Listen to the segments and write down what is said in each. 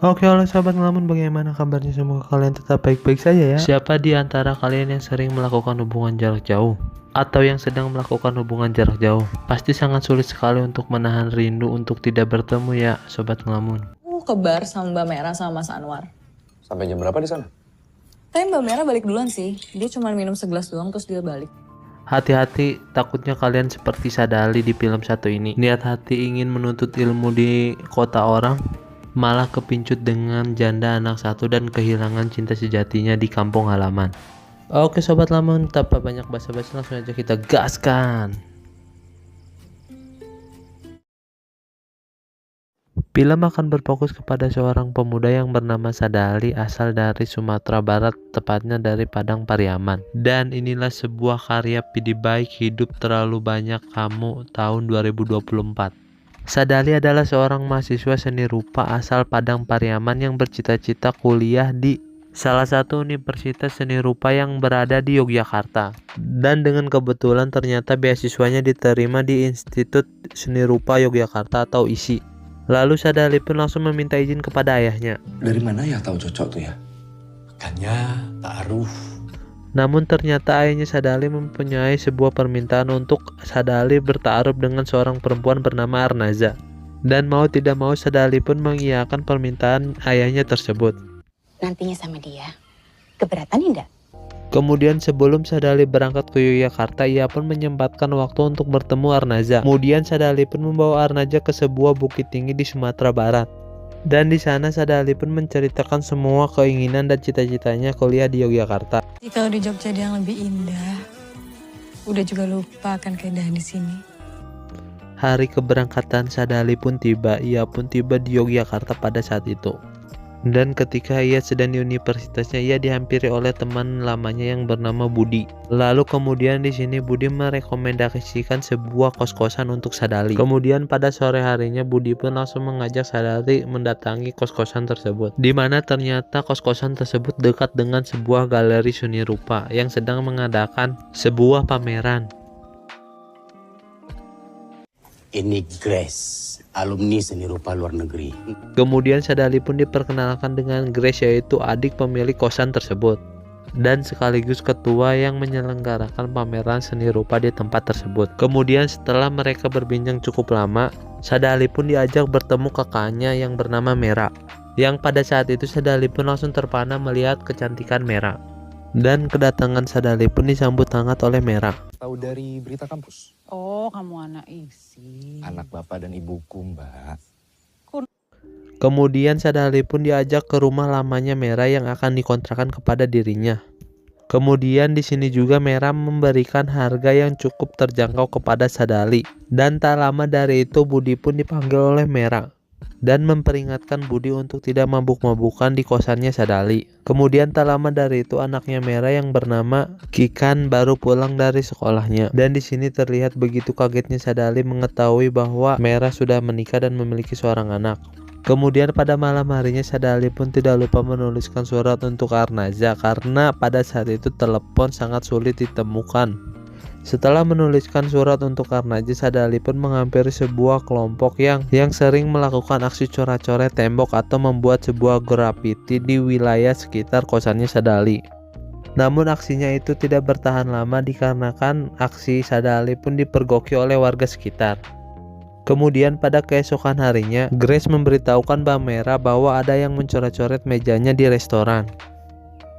Oke, halo sahabat ngelamun, bagaimana kabarnya? Semoga kalian tetap baik-baik saja ya. Siapa di antara kalian yang sering melakukan hubungan jarak jauh? Atau yang sedang melakukan hubungan jarak jauh? Pasti sangat sulit sekali untuk menahan rindu untuk tidak bertemu ya, sobat ngelamun. Ke bar sama Mbak Merah sama Mas Anwar. Sampai jam berapa di sana? Tapi Mbak Merah balik duluan sih. Dia cuma minum segelas doang terus dia balik. Hati-hati, takutnya kalian seperti Sadali di film satu ini. Niat hati ingin menuntut ilmu di kota orang, malah kepincut dengan janda anak satu dan kehilangan cinta sejatinya di kampung halaman. Oke sobat lamun, tanpa banyak basa-basi langsung aja kita gaskan. Film akan berfokus kepada seorang pemuda yang bernama Sadali asal dari Sumatera Barat, tepatnya dari Padang Pariaman. Dan inilah sebuah karya Pidi Baik Hidup Terlalu Banyak Kamu tahun 2024. Sadali adalah seorang mahasiswa seni rupa asal Padang Pariaman yang bercita-cita kuliah di salah satu universitas seni rupa yang berada di Yogyakarta. Dan dengan kebetulan ternyata beasiswanya diterima di Institut Seni Rupa Yogyakarta atau ISI. Lalu Sadali pun langsung meminta izin kepada ayahnya. Dari mana ya tahu cocok tuh ya? Makanya ta'aruf. Namun ternyata ayahnya Sadali mempunyai sebuah permintaan untuk Sadali bertaaruf dengan seorang perempuan bernama Arnaza. Dan mau tidak mau Sadali pun mengiyakan permintaan ayahnya tersebut. Nantinya sama dia, keberatan enggak? Kemudian sebelum Sadali berangkat ke Yogyakarta, ia pun menyempatkan waktu untuk bertemu Arnaza. Kemudian Sadali pun membawa Arnaza ke sebuah bukit tinggi di Sumatera Barat. Dan di sana Sadali pun menceritakan semua keinginan dan cita-citanya kuliah di Yogyakarta. Kalau di Jogja ada yang lebih indah, udah juga lupa akan keindahan di sini. Hari keberangkatan Sadali pun tiba. Ia pun tiba di Yogyakarta pada saat itu. Dan ketika ia sedang di universitasnya, ia dihampiri oleh teman lamanya yang bernama Budi. Lalu kemudian di sini Budi merekomendasikan sebuah kos-kosan untuk Sadali. Kemudian pada sore harinya Budi pun langsung mengajak Sadali mendatangi kos-kosan tersebut. Di mana ternyata kos-kosan tersebut dekat dengan sebuah galeri seni rupa yang sedang mengadakan sebuah pameran. Ini Grace, alumni seni rupa luar negeri. Kemudian Sadali pun diperkenalkan dengan Grace, yaitu adik pemilik kosan tersebut dan sekaligus ketua yang menyelenggarakan pameran seni rupa di tempat tersebut. Kemudian setelah mereka berbincang cukup lama, Sadali pun diajak bertemu kakaknya yang bernama Mera. Yang pada saat itu Sadali pun langsung terpana melihat kecantikan Mera. Dan kedatangan Sadali pun disambut hangat oleh Mera. Tahu dari berita kampus? Oh, kamu anak isi. Anak bapak dan ibuku, Mbak. Kemudian Sadali pun diajak ke rumah lamanya Mera yang akan dikontrakan kepada dirinya. Kemudian di sini juga Mera memberikan harga yang cukup terjangkau kepada Sadali. Dan tak lama dari itu Budi pun dipanggil oleh Mera dan memperingatkan Budi untuk tidak mabuk-mabukan di kosannya Sadali. Kemudian tak lama dari itu anaknya Mera yang bernama Kikan baru pulang dari sekolahnya. Dan di sini terlihat begitu kagetnya Sadali mengetahui bahwa Mera sudah menikah dan memiliki seorang anak. Kemudian pada malam harinya Sadali pun tidak lupa menuliskan surat untuk Arnaza karena pada saat itu telepon sangat sulit ditemukan. Setelah menuliskan surat untuk Arnaza, Sadali pun menghampiri sebuah kelompok yang sering melakukan aksi coret-coret tembok atau membuat sebuah grafiti di wilayah sekitar kosannya Sadali. Namun aksinya itu tidak bertahan lama dikarenakan aksi Sadali pun dipergoki oleh warga sekitar. Kemudian pada keesokan harinya, Grace memberitahukan Mbak Mera bahwa ada yang mencoret-coret mejanya di restoran.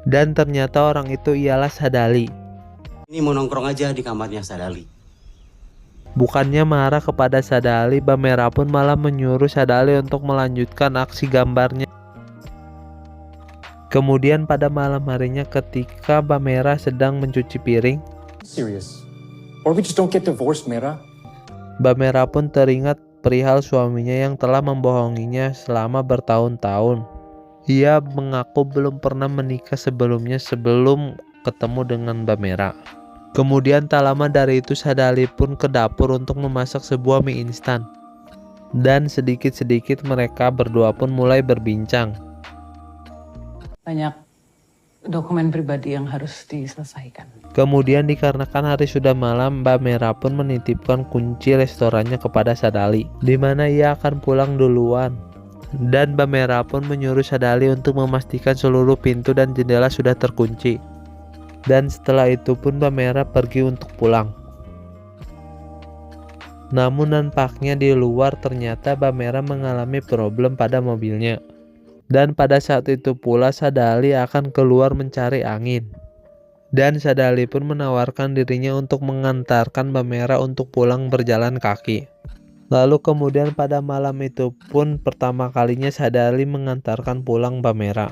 Dan ternyata orang itu ialah Sadali. Ini mau nongkrong aja di kamarnya Sadali. Bukannya marah kepada Sadali, Mbak Mera pun malah menyuruh Sadali untuk melanjutkan aksi gambarnya. Kemudian pada malam harinya ketika Mbak Mera sedang mencuci piring, Serious? Or we just don't get divorced, Mera? Mbak Mera pun teringat perihal suaminya yang telah membohonginya selama bertahun-tahun. Ia mengaku belum pernah menikah sebelumnya sebelum ketemu dengan Mbak Mera. Kemudian tak lama dari itu Sadali pun ke dapur untuk memasak sebuah mie instan. Dan sedikit-sedikit mereka berdua pun mulai berbincang. Banyak dokumen pribadi yang harus diselesaikan. Kemudian dikarenakan hari sudah malam, Mbak Mera pun menitipkan kunci restorannya kepada Sadali, di mana ia akan pulang duluan. Dan Mbak Mera pun menyuruh Sadali untuk memastikan seluruh pintu dan jendela sudah terkunci. Dan setelah itu pun Mbak Mera pergi untuk pulang. Namun nampaknya di luar ternyata Mbak Mera mengalami problem pada mobilnya. Dan pada saat itu pula Sadali akan keluar mencari angin. Dan Sadali pun menawarkan dirinya untuk mengantarkan Mbak Mera untuk pulang berjalan kaki. Lalu kemudian pada malam itu pun pertama kalinya Sadali mengantarkan pulang Mbak Mera.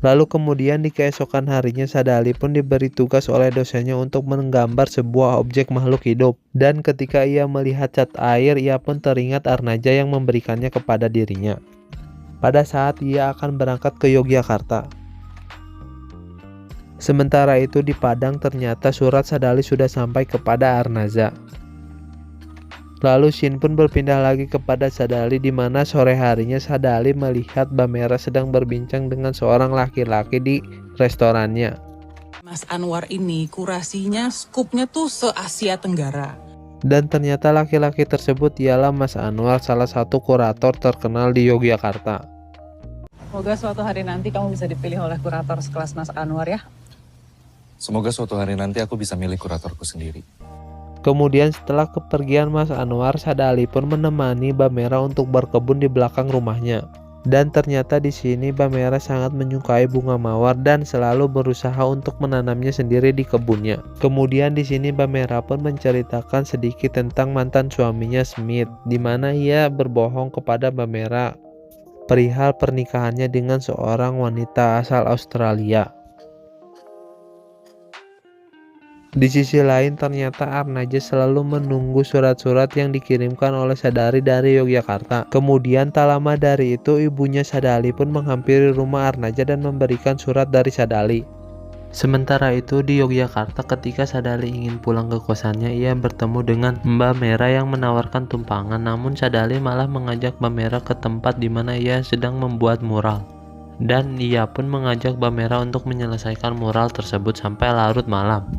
Lalu kemudian di keesokan harinya Sadali pun diberi tugas oleh dosennya untuk menggambar sebuah objek makhluk hidup. Dan ketika ia melihat cat air, ia pun teringat Arnaja yang memberikannya kepada dirinya pada saat ia akan berangkat ke Yogyakarta. Sementara itu di Padang ternyata surat Sadali sudah sampai kepada Arnaza. Lalu Shin pun berpindah lagi kepada Sadali di mana sore harinya Sadali melihat Mbak Mera sedang berbincang dengan seorang laki-laki di restorannya. Mas Anwar ini kurasinya, skupnya tuh se-Asia Tenggara. Dan ternyata laki-laki tersebut ialah Mas Anwar, salah satu kurator terkenal di Yogyakarta. Semoga suatu hari nanti kamu bisa dipilih oleh kurator sekelas Mas Anwar ya. Semoga suatu hari nanti aku bisa milih kuratorku sendiri. Kemudian setelah kepergian Mas Anwar, Sadali pun menemani Mbak Mera untuk berkebun di belakang rumahnya. Dan ternyata di sini Mbak Mera sangat menyukai bunga mawar dan selalu berusaha untuk menanamnya sendiri di kebunnya. Kemudian di sini Mbak Mera pun menceritakan sedikit tentang mantan suaminya Smith, di mana ia berbohong kepada Mbak Mera perihal pernikahannya dengan seorang wanita asal Australia. Di sisi lain ternyata Arnaja selalu menunggu surat-surat yang dikirimkan oleh Sadali dari Yogyakarta. Kemudian tak lama dari itu ibunya Sadali pun menghampiri rumah Arnaja dan memberikan surat dari Sadali. Sementara itu di Yogyakarta ketika Sadali ingin pulang ke kosannya, ia bertemu dengan Mbak Mera yang menawarkan tumpangan. Namun Sadali malah mengajak Mbak Mera ke tempat di mana ia sedang membuat mural. Dan ia pun mengajak Mbak Mera untuk menyelesaikan mural tersebut sampai larut malam.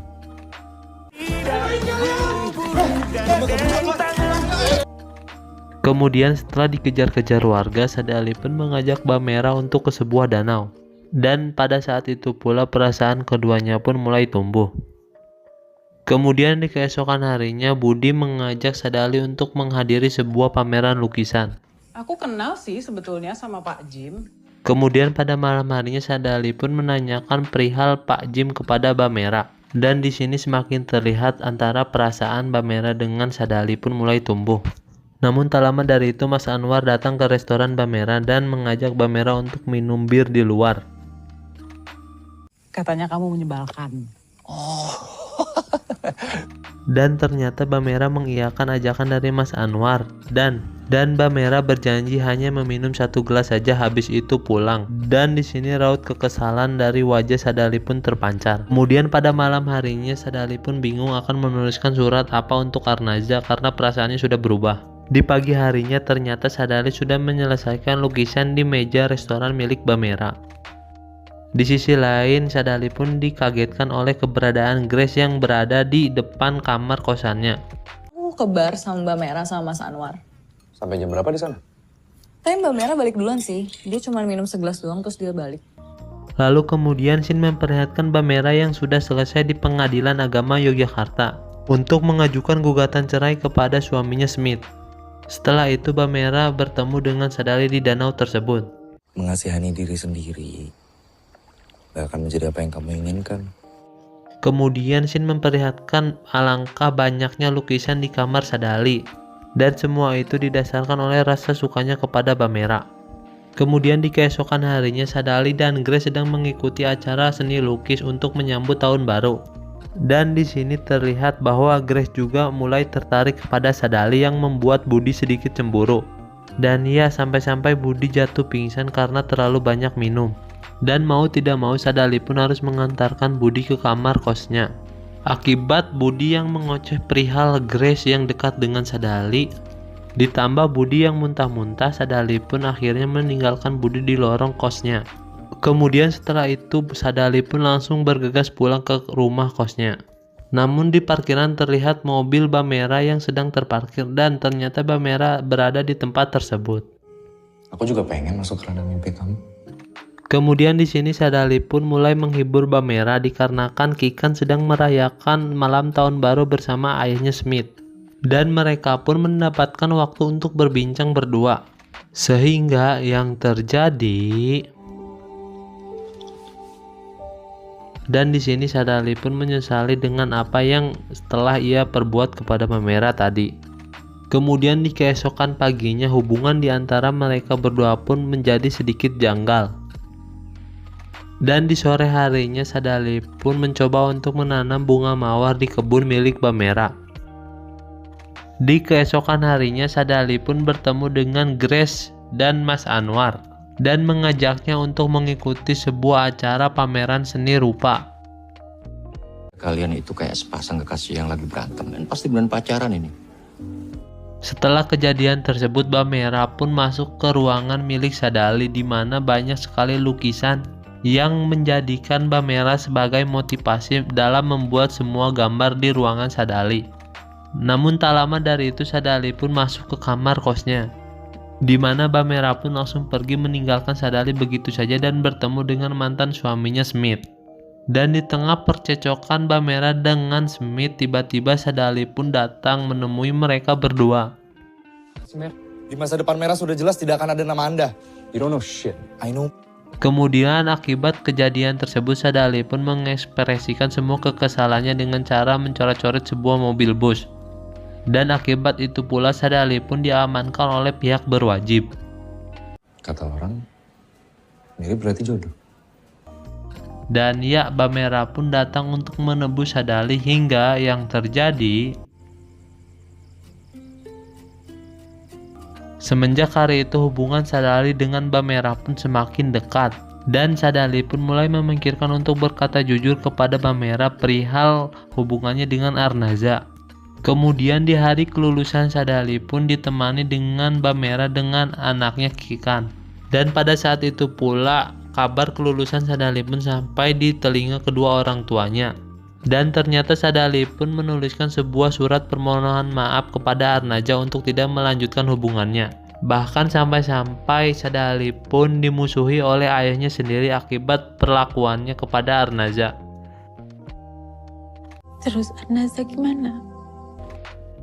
Kemudian setelah dikejar-kejar warga, Sadali pun mengajak Mbak Mera untuk ke sebuah danau. Dan pada saat itu pula perasaan keduanya pun mulai tumbuh. Kemudian di keesokan harinya Budi mengajak Sadali untuk menghadiri sebuah pameran lukisan. Aku kenal sih sebetulnya sama Pak Jim. Kemudian pada malam harinya Sadali pun menanyakan perihal Pak Jim kepada Mbak Mera. Dan di sini semakin terlihat antara perasaan Mbak Mera dengan Sadali pun mulai tumbuh. Namun tak lama dari itu Mas Anwar datang ke restoran Mbak Mera dan mengajak Mbak Mera untuk minum bir di luar. Katanya kamu menyebalkan. Dan ternyata Mbak Mera mengiyakan ajakan dari Mas Anwar. Dan Mbak Mera berjanji hanya meminum 1 gelas saja, habis itu pulang. Dan di sini raut kekesalan dari wajah Sadali pun terpancar. Kemudian pada malam harinya Sadali pun bingung akan menuliskan surat apa untuk Arnaza karena perasaannya sudah berubah. Di pagi harinya ternyata Sadali sudah menyelesaikan lukisan di meja restoran milik Mbak Mera. Di sisi lain Sadali pun dikagetkan oleh keberadaan Grace yang berada di depan kamar kosannya. Aku ke bar sama Mbak Mera sama Mas Anwar. Sampai jam berapa di sana? Tapi Mbak Mera balik duluan sih. Dia cuma minum segelas doang terus dia balik. Lalu kemudian Shin memperlihatkan Mbak Mera yang sudah selesai di Pengadilan Agama Yogyakarta untuk mengajukan gugatan cerai kepada suaminya Smith. Setelah itu Mbak Mera bertemu dengan Sadali di danau tersebut. Mengasihani diri sendiri gak akan menjadi apa yang kamu inginkan. Kemudian Shin memperlihatkan alangkah banyaknya lukisan di kamar Sadali. Dan semua itu didasarkan oleh rasa sukanya kepada Mbak Mera. Kemudian di keesokan harinya Sadali dan Grace sedang mengikuti acara seni lukis untuk menyambut tahun baru. Dan di sini terlihat bahwa Grace juga mulai tertarik kepada Sadali yang membuat Budi sedikit cemburu. Dan ya sampai-sampai Budi jatuh pingsan karena terlalu banyak minum. Dan mau tidak mau Sadali pun harus mengantarkan Budi ke kamar kosnya. Akibat Budi yang mengoceh perihal Grace yang dekat dengan Sadali, ditambah Budi yang muntah-muntah, Sadali pun akhirnya meninggalkan Budi di lorong kosnya. Kemudian setelah itu Sadali pun langsung bergegas pulang ke rumah kosnya. Namun di parkiran terlihat mobil Mbak Mera yang sedang terparkir dan ternyata Mbak Mera berada di tempat tersebut. Aku juga pengen masuk ke ranah mimpi kamu. Kemudian di sini Sadali pun mulai menghibur Bamera dikarenakan Kikan sedang merayakan malam tahun baru bersama ayahnya Smith. Dan mereka pun mendapatkan waktu untuk berbincang berdua. Sehingga yang terjadi, dan di sini Sadali pun menyesali dengan apa yang setelah ia perbuat kepada Bamera tadi. Kemudian di keesokan paginya hubungan di antara mereka berdua pun menjadi sedikit janggal. Dan di sore harinya Sadali pun mencoba untuk menanam bunga mawar di kebun milik Bamera. Di keesokan harinya Sadali pun bertemu dengan Grace dan Mas Anwar dan mengajaknya untuk mengikuti sebuah acara pameran seni rupa. Kalian itu kayak sepasang kekasih yang lagi berantem dan pasti beneran pacaran ini. Setelah kejadian tersebut, Bamera pun masuk ke ruangan milik Sadali di mana banyak sekali lukisan yang menjadikan Bamera sebagai motivasi dalam membuat semua gambar di ruangan Sadali. Namun tak lama dari itu Sadali pun masuk ke kamar kosnya, di mana Bamera pun langsung pergi meninggalkan Sadali begitu saja dan bertemu dengan mantan suaminya Smith. Dan di tengah percecokan Bamera dengan Smith, tiba-tiba Sadali pun datang menemui mereka berdua. Smith, di masa depan Merah sudah jelas tidak akan ada nama Anda. You don't know shit. I know. Kemudian akibat kejadian tersebut Sadali pun mengekspresikan semua kekesalannya dengan cara mencoret-coret sebuah mobil bus. Dan akibat itu pula Sadali pun diamankan oleh pihak berwajib. Kata orang, mirip berarti jodoh. Dan ya, Bamera pun datang untuk menebus Sadali hingga yang terjadi, semenjak hari itu hubungan Sadali dengan Bamera pun semakin dekat. Dan Sadali pun mulai memikirkan untuk berkata jujur kepada Bamera perihal hubungannya dengan Arnaza. Kemudian di hari kelulusan Sadali pun ditemani dengan Bamera dengan anaknya Kikan. Dan pada saat itu pula kabar kelulusan Sadali pun sampai di telinga kedua orang tuanya. Dan ternyata Sadali pun menuliskan sebuah surat permohonan maaf kepada Arnaza untuk tidak melanjutkan hubungannya. Bahkan sampai-sampai Sadali pun dimusuhi oleh ayahnya sendiri akibat perlakuannya kepada Arnaza. Terus Arnaza gimana?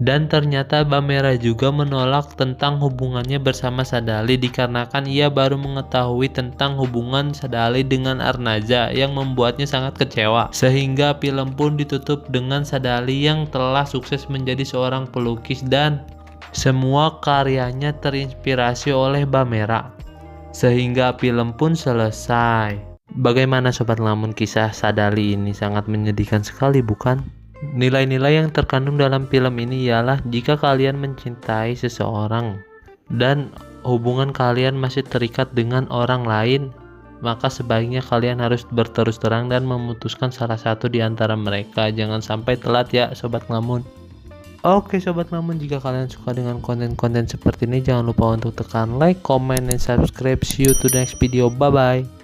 Dan ternyata Bamera juga menolak tentang hubungannya bersama Sadali dikarenakan ia baru mengetahui tentang hubungan Sadali dengan Arnaza yang membuatnya sangat kecewa. Sehingga film pun ditutup dengan Sadali yang telah sukses menjadi seorang pelukis dan semua karyanya terinspirasi oleh Bamera. Sehingga film pun selesai. Bagaimana Sobat Lamun, kisah Sadali ini sangat menyedihkan sekali bukan? Nilai-nilai yang terkandung dalam film ini ialah jika kalian mencintai seseorang dan hubungan kalian masih terikat dengan orang lain, maka sebaiknya kalian harus berterus terang dan memutuskan salah satu di antara mereka. Jangan sampai telat ya Sobat Lamun. Oke Sobat Lamun, jika kalian suka dengan konten-konten seperti ini, jangan lupa untuk tekan like, comment, dan subscribe. See you to the next video. Bye bye.